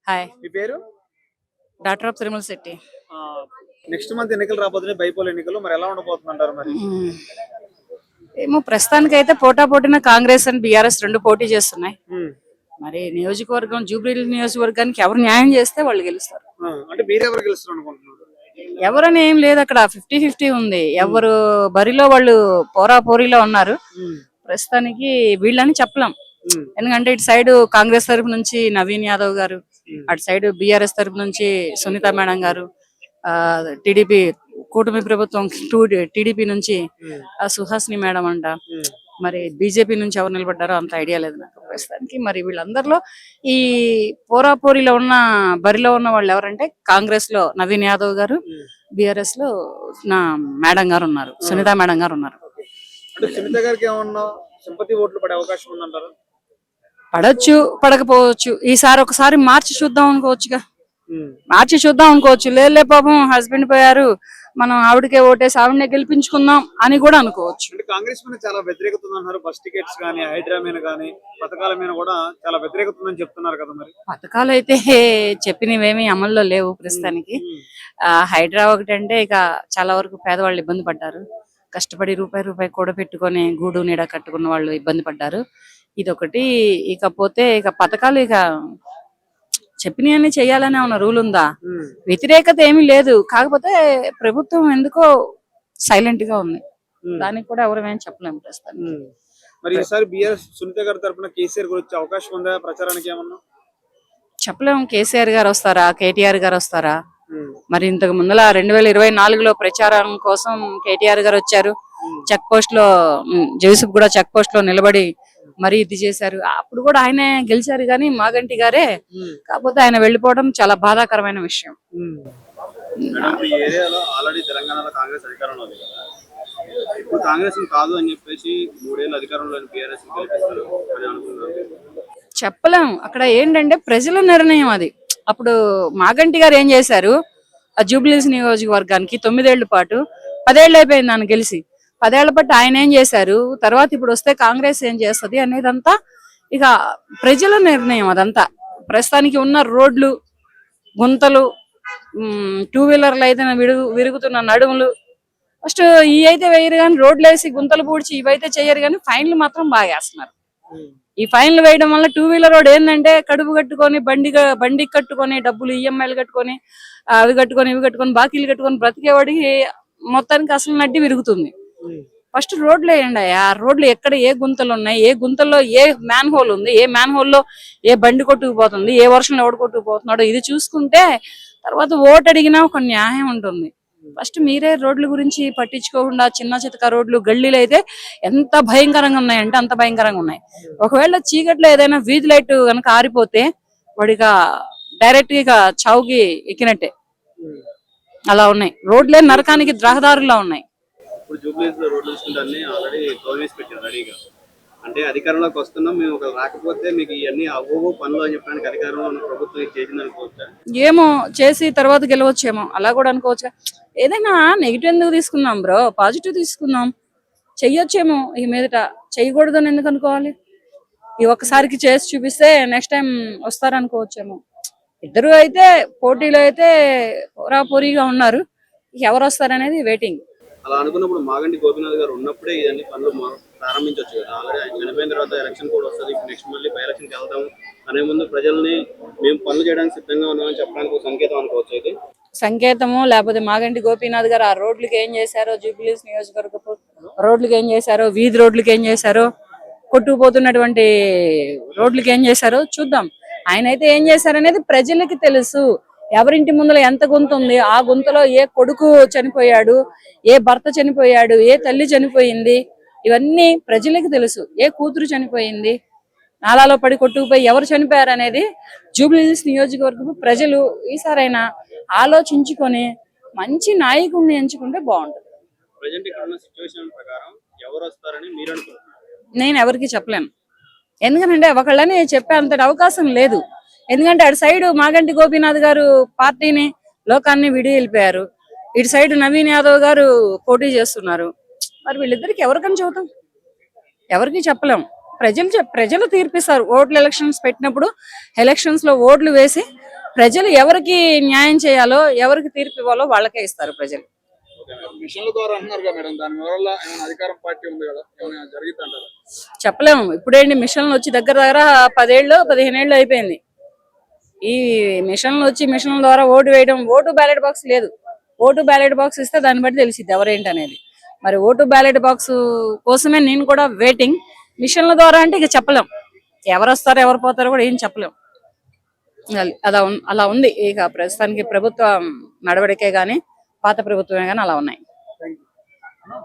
Hi. మీ పేరు? Doctor of Tirumala Shetty. Next month ఎన్నికలు రాబోతున్నాయి, బైపోల్ ఎన్నికలు. మరి ఎలా ఉండబోతుందంటారు మరి? ఏమో ప్రస్తుతానికైతే పోటాపోటీన కాంగ్రెస్ అండ్ బీఆర్ఎస్ రెండు పోటీ చేస్తున్నాయి. ఉమ్. మరి నియోజకవర్గం జూబ్లీ నియోజకవర్గానికి ఎవరు న్యాయం చేస్తే వాళ్ళు గెలుస్తారు. అంటే మీరెవరు గెలుస్తారు అనుకుంటున్నారు? ఎవరని ఏం లేదు, అక్కడ 50-50 ఉంది. ఎవరు బరిలో వాళ్ళు పోరాపోరీలో ఉన్నారు. ప్రస్తుతానికి వీళ్ళని చెప్పలేం. ఎందుకంటే ఇటు సైడ్ కాంగ్రెస్ తరపు నుంచి నవీన్ యాదవ్ గారు, అటు సైడ్ బీఆర్ఎస్ తరపు నుంచి సునీత మేడం గారు, టీడీపీ కూటమి ప్రభుత్వం టీడీపీ నుంచి సుహాసిని మేడం అంట, మరి బీజేపీ నుంచి ఎవరు నిలబడ్డారో అంత ఐడియా లేదు నాకు ప్రస్తుతానికి. మరి వీళ్ళందరిలో ఈ పోరాపోరీలో ఉన్న బరిలో ఉన్న వాళ్ళు ఎవరంటే కాంగ్రెస్ లో నవీన్ యాదవ్ గారు, బీఆర్ఎస్ లో నా మేడం గారు ఉన్నారు, సునీత మేడం గారు ఉన్నారు. అంటే సునీత గారికి ఏమన్నా సింపతి ఓట్లు పడే అవకాశం ఉందంటారు? పడొచ్చు, పడకపోవచ్చు. ఈసారి ఒకసారి మార్చి చూద్దాం అనుకోవచ్చుగా, మార్చి చూద్దాం అనుకోవచ్చు. లేదులే పాపం హస్బెండ్ పోయారు, మనం ఆవిడకే ఓటేసి ఆవిడనే గెలిపించుకుందాం అని కూడా అనుకోవచ్చు. అంటే కాంగ్రెస్ మీద చాలా వ్యతిరేకత ఉందన్నారు. బస్ టికెట్స్ కానీ, హైడ్రా మీద కానీ, పథకాల మీద కూడా చాలా వ్యతిరేకత ఉందని చెప్తున్నారు కదా. మరి పథకాలు అయితే చెప్పినవేమీ అమల్లో లేవు ప్రస్తుతానికి. హైడ్రా ఒకటంటే ఇక చాలా వరకు పేదవాళ్ళు ఇబ్బంది పడ్డారు. కష్టపడి రూపాయి కూడా పెట్టుకొని గూడు నీడ కట్టుకున్న వాళ్ళు ఇబ్బంది పడ్డారు. ఇదొకటి. ఇకపోతే ఇక పథకాలు ఇక చెప్పినవన్నీ చెయ్యాలనే ఉన్న రూల్ ఉందా? వ్యతిరేకత ఏమీ లేదు, కాకపోతే ప్రభుత్వం ఎందుకో సైలెంట్ గా ఉంది. దానికి కూడా ఎవరేం చెప్పలేము ప్రస్తుతానికి. మరి ఈసారి బీఆర్ఎస్ సునీత గారి తరఫున కేసీఆర్ గురించి అవకాశం ఉందా ప్రచారానికి? ఏమన్నా చెప్పలేము. కేసీఆర్ గారు వస్తారా, కేటీఆర్ గారు వస్తారా? మరి ఇంతకు ముందల 2024లో ప్రచారం కోసం కేటీఆర్ గారు వచ్చారు. చెక్ పోస్ట్ లో జోసెఫ్ కూడా చెక్ పోస్ట్ లో నిలబడి మరి ఇది చేశారు. అప్పుడు కూడా ఆయనే గెలిచారు కానీ మాగంటి గారే. కాకపోతే ఆయన వెళ్ళిపోవడం చాలా బాధాకరమైన విషయం. తెలంగాణలో కాంగ్రెస్ అధికారంలో ఉంది కదా, ఇప్పుడు కాంగ్రెస్ కాదు అని చెప్పేసి 3 ఏళ్ళు అధికారంలో బీఆర్ఎస్ చెప్పలేం. అక్కడ ఏంటంటే ప్రజల నిర్ణయం అది. అప్పుడు మాగంటి గారు ఏం చేశారు, ఆ జూబ్లీస్ నియోజకవర్గానికి 9 ఏళ్ల పాటు, 10 ఏళ్ళు అయిపోయింది ఆయన గెలిచి, 10 ఏళ్ల పాటు ఆయన ఏం చేశారు, తర్వాత ఇప్పుడు వస్తే కాంగ్రెస్ ఏం చేస్తుంది అనేదంతా ఇక ప్రజల నిర్ణయం అదంతా. ప్రస్తుతానికి ఉన్న రోడ్లు, గుంతలు, 2 వీలర్లు అయితే విరుగుతున్న నడుములు, ఫస్ట్ ఈ అయితే వేయరు కానీ రోడ్లు వేసి గుంతలు పూడ్చి ఇవైతే చేయరు కానీ ఫైన్లు మాత్రం బాగా వేస్తున్నారు. ఈ ఫైన్లు వేయడం వల్ల 2 వీలర్ రోడ్ ఏంటంటే కడుపు కట్టుకొని బండి కట్టుకొని డబ్బులు ఈఎంఐలు కట్టుకొని అవి కట్టుకొని ఇవి కట్టుకొని బాకీలు కట్టుకొని బ్రతికేవాడికి మొత్తానికి అసలు నడ్డి విరుగుతుంది. ఫస్ట్ రోడ్లు వేయండి. ఆ రోడ్లు ఎక్కడ ఏ గుంతలు ఉన్నాయి, ఏ గుంతల్లో ఏ మ్యాన్ హోల్ ఉంది, ఏ మ్యాన్ హోల్లో ఏ బండి కొట్టుకుపోతుంది, ఏ వర్షంలో ఎవడు కొట్టుకుపోతున్నాడో ఇది చూసుకుంటే తర్వాత ఓటు అడిగినా ఒక న్యాయం ఉంటుంది. ఫస్ట్ మీరే రోడ్ల గురించి పట్టించుకోకుండా చిన్న చితక రోడ్లు, గల్లీలు అయితే ఎంత భయంకరంగా ఉన్నాయంటే అంత భయంకరంగా ఉన్నాయి. ఒకవేళ చీకట్లో ఏదైనా వీధి లైట్ కనుక ఆరిపోతే వాడిగా డైరెక్ట్ గా చావుకి ఎక్కినట్టే అలా ఉన్నాయి. రోడ్లే నరకానికి రహదారులా ఉన్నాయి. ఇప్పుడు జూబ్లీస్ లో రోడ్లు చూసుకుంటే ఆల్రెడీ గవర్నమెంట్ పెట్టారు రెడీగా. అంటే అధికారంలోకి వస్తున్నాం మేము, ఒక రాకపోతే మీకు ఇవన్నీ అవ్వవు పనులు అని చెప్పడానికి అధికారంలో ఉన్న ప్రభుత్వం చేసింది అనుకోవచ్చా? ఏమో, చేసి తర్వాత గెలవచ్చేమో, అలా కూడా అనుకోవచ్చు. ఏదైనా నెగిటివ్ ఎందుకు తీసుకున్నాం బ్రో, పాజిటివ్ తీసుకుందాం. చెయ్యొచ్చేమో, ఈ మీదట చెయ్యకూడదు అని ఎందుకు అనుకోవాలి? ఈ ఒక్కసారికి చేసి చూపిస్తే నెక్స్ట్ టైం వస్తారనుకోవచ్చేమో. ఇద్దరు అయితే పోటీలో అయితే పోరాపోరీగా ఉన్నారు. ఎవరు వస్తారనేది వెయిటింగ్. అలా అనుకున్నప్పుడు మాగంటి గోపీనాథ్ గారు ఉన్నప్పుడే ఇవన్నీ పనులు ప్రారంభించవచ్చు కదా. ఆల్రెడీ ఆయన చనిపోయిన తర్వాత ఎలక్షన్ కూడా వస్తుంది, నెక్స్ట్ మళ్ళీ బై ఎలక్షన్కి వెళ్తాం అనే ముందు ప్రజల్ని మేము పనులు చేయడానికి సిద్ధంగా ఉన్నామని చెప్పడానికి ఒక సంకేతం అనుకోవచ్చు. అయితే సంకేతము, లేకపోతే మాగంటి గోపీనాథ్ గారు ఆ రోడ్లకి ఏం చేశారో, జూబ్లీస్ నియోజకవర్గపు రోడ్లకి ఏం చేశారో, వీధి రోడ్లకి ఏం చేశారో, కొట్టుకుపోతున్నటువంటి రోడ్లకి ఏం చేశారో చూద్దాం. ఆయన అయితే ఏం చేశారనేది ప్రజలకి తెలుసు. ఎవరింటి ముందులో ఎంత గుంత ఉంది, ఆ గుంతలో ఏ కొడుకు చనిపోయాడు, ఏ భర్త చనిపోయాడు, ఏ తల్లి చనిపోయింది, ఇవన్నీ ప్రజలకి తెలుసు. ఏ కూతురు చనిపోయింది, నాలాలో పడి కొట్టుకుపోయి ఎవరు చనిపోయారు అనేది జూబ్లీహిల్స్ నియోజకవర్గపు ప్రజలు ఈసారైనా ఆలోచించుకొని మంచి నాయకుడిని ఎంచుకుంటే బాగుంటుంది. నేను ఎవరికి చెప్పలేను, ఎందుకంటే ఒకళ్ళని చెప్పే అంతటి అవకాశం లేదు. ఎందుకంటే అటు సైడ్ మాగంటి గోపీనాథ్ గారు పార్టీని లోకాన్ని విడి వెళ్ళిపోయారు, ఇటు సైడ్ నవీన్ యాదవ్ గారు పోటీ చేస్తున్నారు. మరి వీళ్ళిద్దరికి ఎవరికని చెబుతాం? ఎవరికి చెప్పలేం. ప్రజలు తీర్పిస్తారు. ఓట్లు ఎలక్షన్స్ పెట్టినప్పుడు ఎలక్షన్స్ లో ఓట్లు వేసి ప్రజలు ఎవరికి న్యాయం చేయాలో ఎవరికి తీర్పు ఇవ్వాలో వాళ్ళకే ఇస్తారు ప్రజలు. మిషన్ల ద్వారా అంటున్నారు కదా మేడం, దాని వల్ల ఏమైనా అధికారం పార్టీ ఉంది కదా, ఏమైనా జరిగింది అంటారా? చెప్పలేము. ఇప్పుడేంటి మిషన్లు వచ్చి దగ్గర దగ్గర 10 ఏళ్ళు 15 ఏళ్ళు అయిపోయింది. ఈ మిషన్లు వచ్చి మిషన్ల ద్వారా ఓటు వేయడం, ఓటు బ్యాలెట్ బాక్స్ లేదు. ఓటు బ్యాలెట్ బాక్స్ ఇస్తే దాన్ని బట్టి తెలిసిద్ది ఎవరేంటి అనేది. మరి ఓటు బ్యాలెట్ బాక్స్ కోసమే నేను కూడా వెయిటింగ్. మిషన్ల ద్వారా అంటే ఇక చెప్పలేం, ఎవరు వస్తారో ఎవరు పోతారో కూడా ఏం చెప్పలేం. అలా ఉంది. ఇక ప్రస్తుతానికి ప్రభుత్వ నడవడికే గానీ పాత ప్రభుత్వమే గానీ అలా ఉన్నాయి.